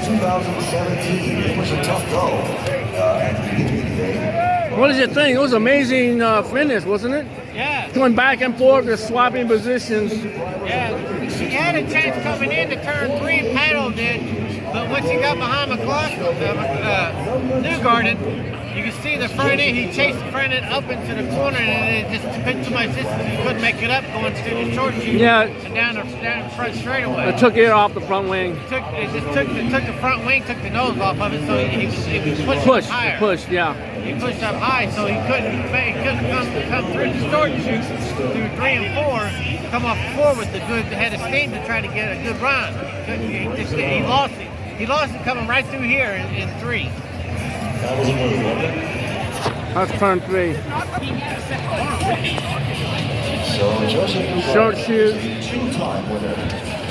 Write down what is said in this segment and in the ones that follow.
2017. It was a tough go at the beginning of the day. What did you think? It was amazing finish, wasn't it? Yeah. Going back and forth, just swapping positions. Yeah. He had a chance coming in to turn 3, Paddle did, but once he got behind Newgarden, you can see the front end. He chased the front end up into the corner, and it just took too much distance. He couldn't make it up going through the short chute and down the front straightaway. It took air off the front wing. It took the front wing, took the nose off of it, so he was pushing higher. Pushed, yeah. He pushed up high, so he couldn't come through the short chute through 3 and 4, come off 4 with the good head of steam to try to get a good run. He lost it. He lost it coming right through here in 3. That's turn 3. So Joseph Short chute. two-time winner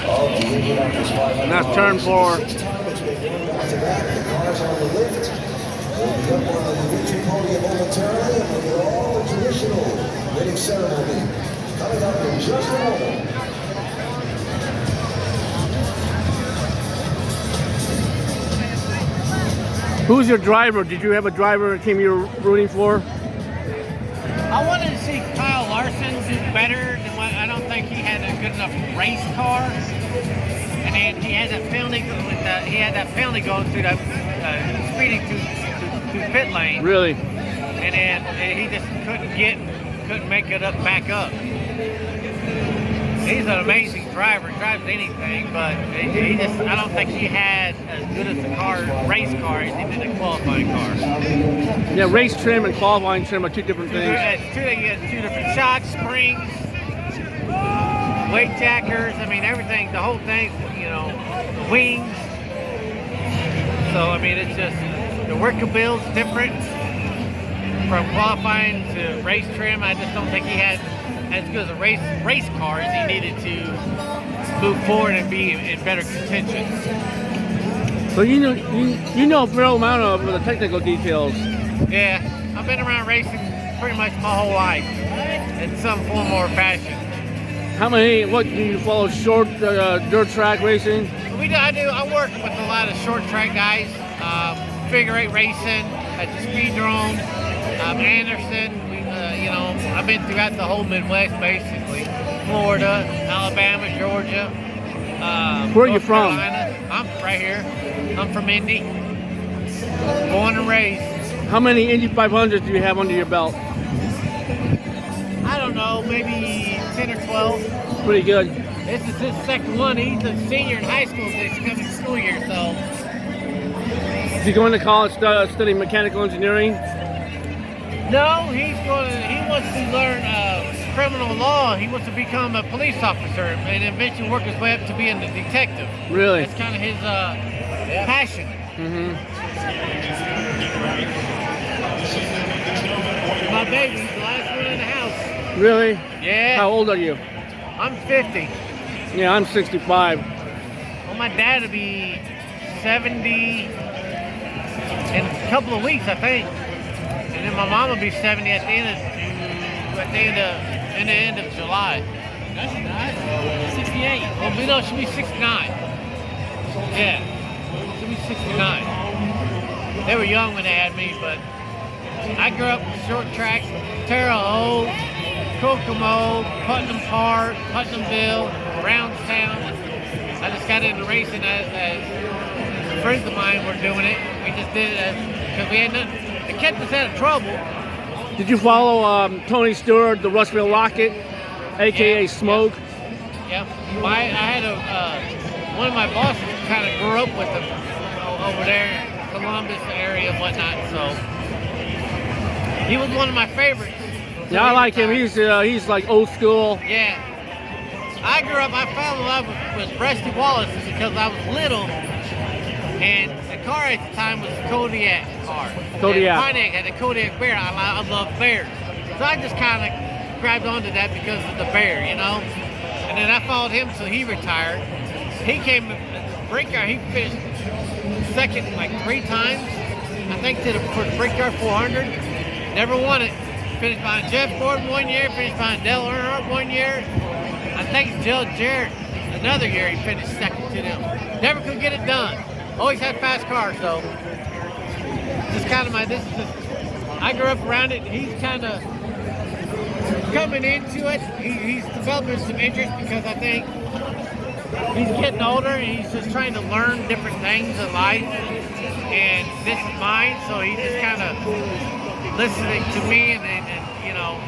of the Indianapolis 500. That's turn 4. After that, the cars on the lift will be up on the victory podium momentarily, and we'll get all the traditional winning ceremony coming up in just a moment. Who's your driver? Did you have a driver or team you were rooting for? I wanted to see Kyle Larson do better than what I don't think he had a good enough race car, and then he had that penalty going through that speeding through pit lane. Really? And then he just couldn't make it back up. He's an amazing driver, drives anything, but I don't think he had as good as the race car as he did the qualifying car. Yeah, race trim and qualifying trim are two different things. You got 2 different shocks, springs, weight jackers, I mean everything, the whole thing, the wings. So I mean it's just, the worker bill's different from qualifying to race trim. I just don't think he had as good as a race car as he needed to move forward and be in better contention. So you know a fair amount of the technical details. Yeah, I've been around racing pretty much my whole life in some form or fashion. What do you follow? Short dirt track racing? I work with a lot of short track guys, figure 8 racing at the Speedrome, Anderson. I've been throughout the whole Midwest basically. Florida, Alabama, Georgia. Where are you North from? Carolina. I'm right here. I'm from Indy. Born and raised. How many Indy 500s do you have under your belt? I don't know, maybe 10 or 12. Pretty good. This is his second one. He's a senior in high school this coming school year, so. Is he going to college studying mechanical engineering? No, he wants to learn criminal law. He wants to become a police officer and eventually work his way up to being a detective. Really? That's kind of his passion. Mm-hmm. My baby's the last one in the house. Really? Yeah. How old are you? I'm 50. Yeah, I'm 65. Well, my dad will be 70 in a couple of weeks, I think. And then my mom will be 70 at the end of July. No, she's not. 68. Well, no, she'll be 69. Yeah, she'll be 69. They were young when they had me, but I grew up with short tracks, Terre Haute, Kokomo, Putnam Park, Putnamville, Brownstown. I just got into racing as friends of mine were doing it. We just did it because we had nothing. It kept us out of trouble. Did you follow Tony Stewart, the Rushville Rocket, aka Smoke? Yeah. I had one of my bosses kind of grew up with him over there in Columbus area and whatnot, so he was one of my favorites. Yeah, I like him. He's like old school. Yeah. I fell in love with Rusty Wallace because I was little, and the car at the time was a Kodiak car. Kodiak. And Pontiac had a Kodiak Bear. I love bears. So I just kind of grabbed onto that because of the bear, And then I followed him till he retired. He came Brickyard. He finished second like 3 times. I think for the Brickyard 400. Never won it. Finished behind Jeff Gordon 1 year. Finished behind Dale Earnhardt 1 year. I think Joe Jarrett another year he finished second to them. Never could get it done. Always had fast cars, so just kind of I grew up around it. He's kind of coming into it. He's developing some interest because I think he's getting older and he's just trying to learn different things in life. And this is mine, so he's just kind of listening to me. And you know,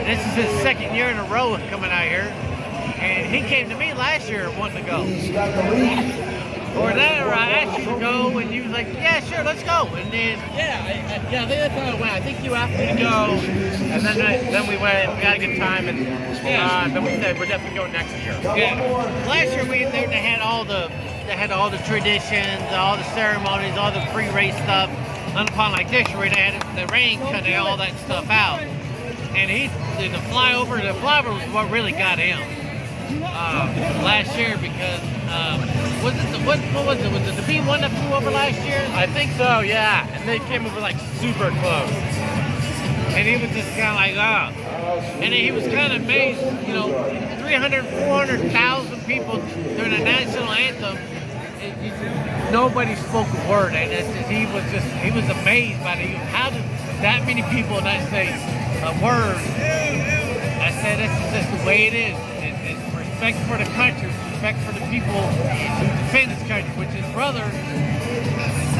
this is his second year in a row coming out here. And he came to me last year wanting to go. Or I asked you to go, and you was like, yeah, sure, let's go. And then, I think that's how it went. I think you asked me to go, and then we went, we had a good time, and then we said we're definitely going next year. Yeah. Last year they had all the traditions, all the ceremonies, all the pre-race stuff. Upon like this year, they had the rain cutting all that stuff out. And the flyover was what really got him last year because what was it? Was it the B1 that flew over last year? I think so, yeah. And they came over like super close. And he was just kind of like, And he was kind of amazed, 300, 400,000 people during the national anthem. Nobody spoke a word, and he was amazed by it. How did that many people not say a word? I said, this is just the way it is. It's respect for the country, respect for the people who defend this country, which his brother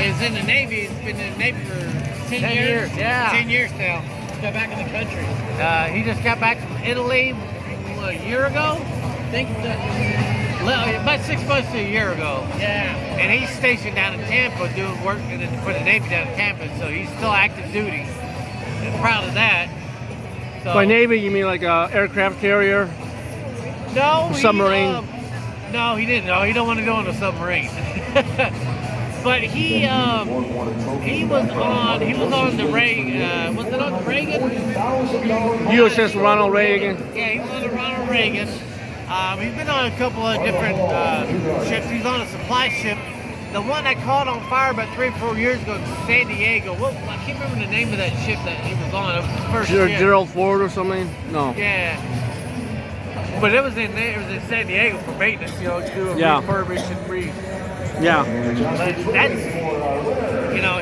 is in the Navy. He's been in the Navy for 10 years. Yeah. 10 years now. Just got back in the country. He just got back from Italy a year ago? I think About 6 months to a year ago. Yeah. And he's stationed down in Tampa doing work for the Navy down in Tampa, so he's still active duty. And proud of that. So, By Navy, you mean like a aircraft carrier? No. Submarine? No, he didn't. No, he don't want to go on a submarine. But he was on the Reagan. Was it on the Reagan? USS Ronald Reagan. Yeah, he was on the Ronald Reagan. He's been on a couple of different ships. He's on a supply ship. The one that caught on fire about 3 or 4 years ago in San Diego. I can't remember the name of that ship that he was on. It was his first ship. Gerald Ford or something? No. Yeah. But it was in San Diego for maintenance, to refurbish and Yeah. But that's,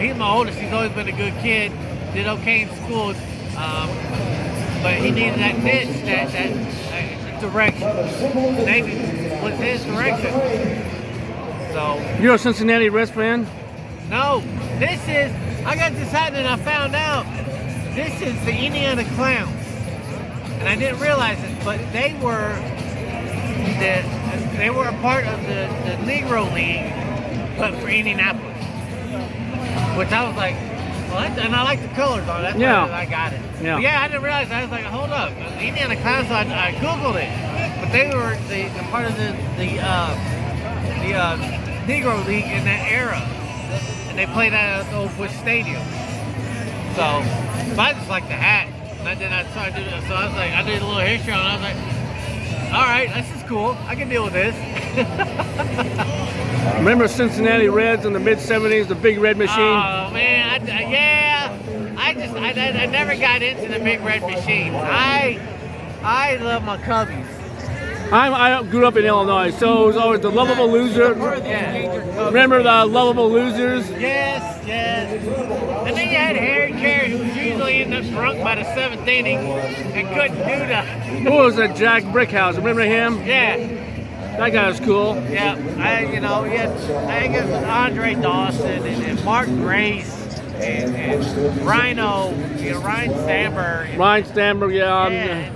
he's my oldest. He's always been a good kid. Did okay in school. But he needed that niche, that direction. Navy was his direction. So. You're a Cincinnati Reds fan? No. I got this hat and I found out this is the Indiana Clowns. And I didn't realize it, but they were a part of the Negro League, but for Indianapolis. Which I was like, and I like the colors on it. That's why I got it. Yeah. But I didn't realize. I was like, hold up, the Indiana Clowns. I googled it, but they were the part of the Negro League in that era, and they played at the old Busch Stadium. So, but I just like the hat. And then I was like, I did a little history on it. I was like, all right, this is cool. I can deal with this. Remember Cincinnati Reds in the mid-'70s, the Big Red Machine? Oh, man. I never got into the Big Red Machine. I love my Cubbies. I grew up in Illinois, so it was always the lovable loser. Yeah. Remember the lovable losers? Yes. And then you had Harry Carey, who was usually ended up drunk by the 7th inning and couldn't do that. Who was that? Jack Brickhouse. Remember him? Yeah. That guy was cool. Yeah. I think it was Andre Dawson and Mark Grace and Rhino, Ryan Stamberg. Ryan Stamberg, yeah.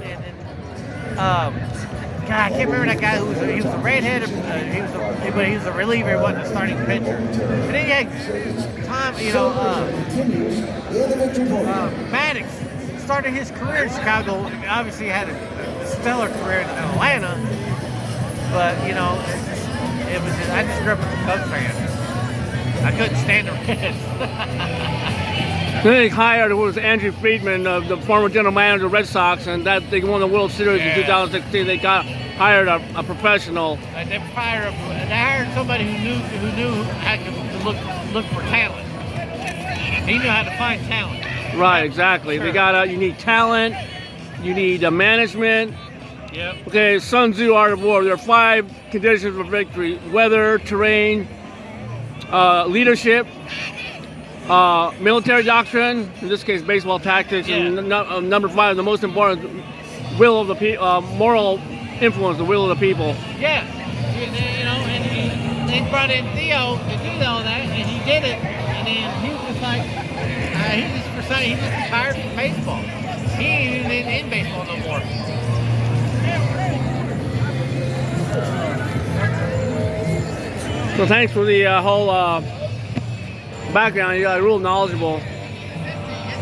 God, I can't remember that guy who he was a redhead. But he was a reliever. He wasn't a starting pitcher. And then you had Maddox started his career in Chicago. Obviously, had a stellar career in Atlanta. But I just grew up as a Cubs fan. I couldn't stand the Reds. Then they hired Andrew Friedman, the former general manager of the Red Sox, and that they won the World Series in 2016. They hired a professional. They hired somebody who knew how to look for talent. He knew how to find talent. Right, exactly. Sure. You need talent. You need management. Yep. Okay, Sun Tzu Art of War. There are 5 conditions for victory: weather, terrain, leadership, military doctrine, in this case baseball tactics, and number 5, the most important, will of the moral influence, the will of the people. Yeah, you know, and they brought in Theo to do all that, and he did it, and then he was just like, he just retired from baseball. He ain't even in baseball no more. So thanks for the whole background. You're real knowledgeable.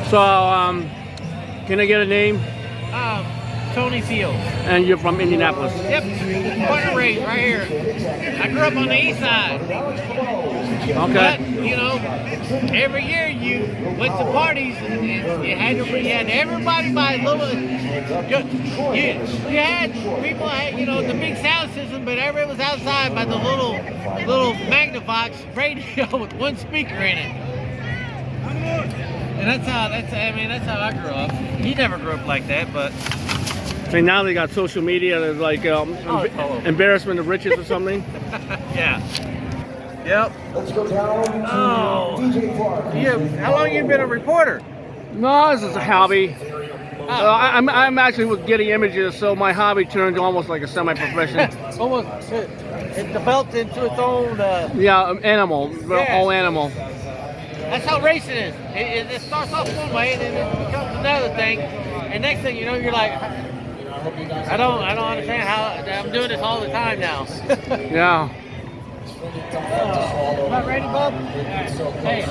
So can I get a name? Tony Fields. And you're from Indianapolis. Yep, born and raised right here. I grew up on the east side. Okay. But, you know, every year you went to parties and you had everybody buy little. You had people had, you know, the big sound system, but everybody was outside by the little Magnavox radio with one speaker in it. And that's how I grew up. He never grew up like that, but. See, now they got social media. There's like embarrassment of riches or something. Yeah. Yep. Let's go down to DJ Clark. How long you been a reporter? No, this is a hobby. I'm actually getting images, so my hobby turned almost like a semi-profession. Almost. It developed into its own. Yeah, animal. Yeah. All animal. That's how racing is. It starts off one way, and then it becomes another thing. And next thing you know, you're like, I don't understand how I'm doing this all the time now. Yeah. About ready, Bob? Hey.